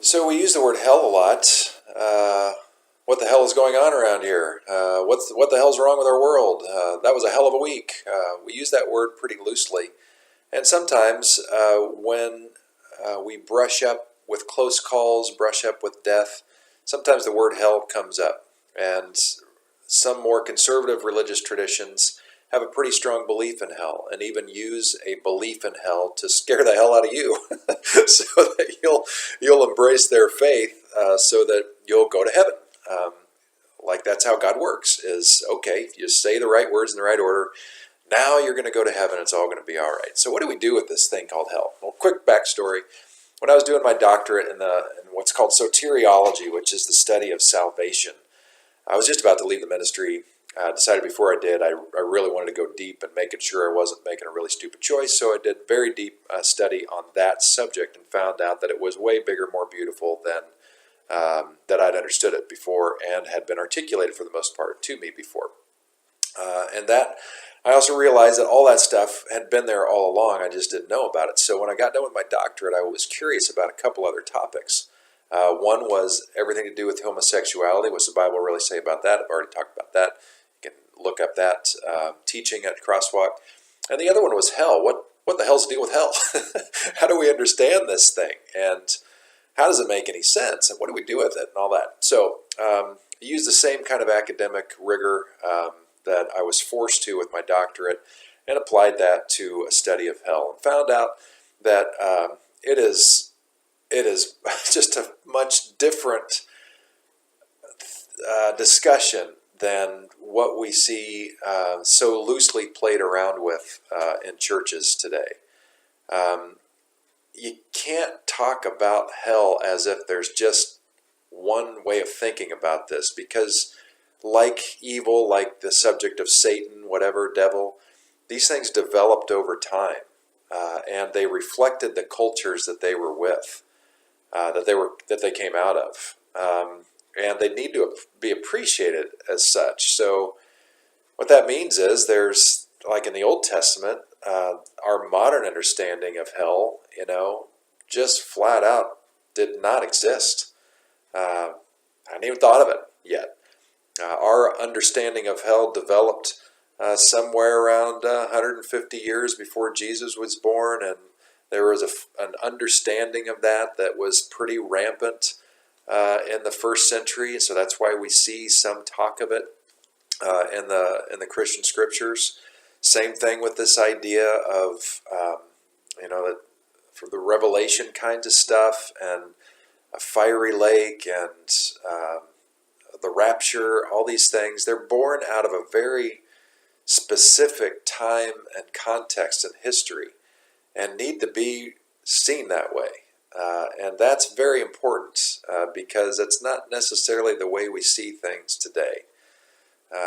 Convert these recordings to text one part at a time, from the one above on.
So we use the word hell a lot. What the hell is going on around here? What the hell's wrong with our world? That was a hell of a week. We use that word pretty loosely. And sometimes when we brush up with close calls, brush up with death, sometimes the word hell comes up. And some more conservative religious traditions have a pretty strong belief in hell, and even use a belief in hell to scare the hell out of you, so that you'll embrace their faith, so that you'll go to heaven. Like that's how God works. Is okay, if you say the right words in the right order, now you're going to go to heaven. It's all going to be all right. So what do we do with this thing called hell? Well, quick backstory. When I was doing my doctorate in what's called soteriology, which is the study of salvation, I was just about to leave the ministry. Decided before I did, I really wanted to go deep and making sure I wasn't making a really stupid choice. So I did very deep study on that subject and found out that it was way bigger, more beautiful than that I'd understood it before and had been articulated for the most part to me before. And that I also realized that all that stuff had been there all along. I just didn't know about it. So when I got done with my doctorate, I was curious about a couple other topics. One was everything to do with homosexuality. What's the Bible really say about that? I've already talked about that. You can look up that teaching at CrossWalk. And the other one was hell. What the hell's the deal with hell? How do we understand this thing? And how does it make any sense? And what do we do with it and all that? So I used the same kind of academic rigor that I was forced to with my doctorate and applied that to a study of hell and found out that it is just a much different discussion than what we see so loosely played around with in churches today. You can't talk about hell as if there's just one way of thinking about this, because like evil, like the subject of Satan, whatever, devil, these things developed over time, and they reflected the cultures that they were with, that they came out of, and they need to be appreciated as such. So what that means is there's, like in the Old Testament, our modern understanding of hell, just flat out did not exist. I hadn't even thought of it yet. Our understanding of hell developed somewhere around 150 years before Jesus was born, and there was an understanding of that was pretty rampant in the first century. So that's why we see some talk of it in the Christian scriptures. Same thing with this idea of that for the Revelation kinds of stuff, and a fiery lake, and the rapture, all these things, they're born out of a very specific time and context and history, and need to be seen that way. And that's very important because it's not necessarily the way we see things today.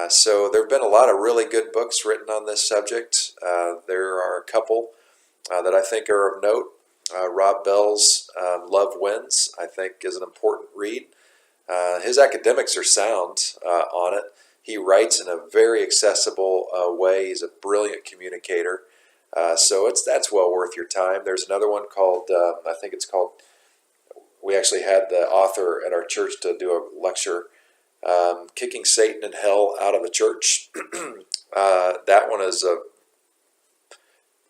So there have been a lot of really good books written on this subject. There are a couple that I think are of note. Rob Bell's Love Wins, I think, is an important read. His academics are sound on it. He writes in a very accessible way. He's a brilliant communicator. So that's well worth your time. There's another one called, we actually had the author at our church to do a lecture, Kicking Satan and Hell Out of the Church. That one is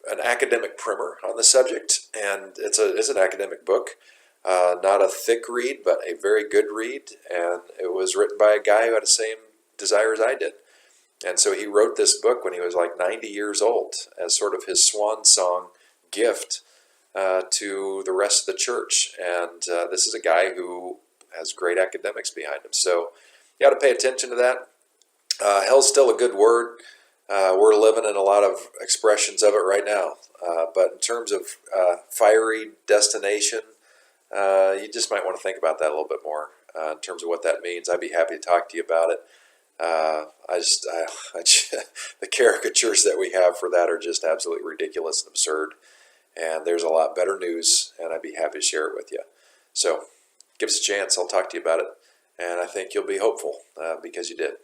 an academic primer on the subject, and it's an academic book. Not a thick read, but a very good read, and it was written by a guy who had the same desire as I did. And so he wrote this book when he was like 90 years old as sort of his swan song gift to the rest of the church. And this is a guy who has great academics behind him. So you got to pay attention to that. Hell's still a good word. We're living in a lot of expressions of it right now. But in terms of fiery destination, you just might want to think about that a little bit more in terms of what that means. I'd be happy to talk to you about it. The caricatures that we have for that are just absolutely ridiculous and absurd. And there's a lot better news, and I'd be happy to share it with you. So give us a chance. I'll talk to you about it. And I think you'll be hopeful because you did.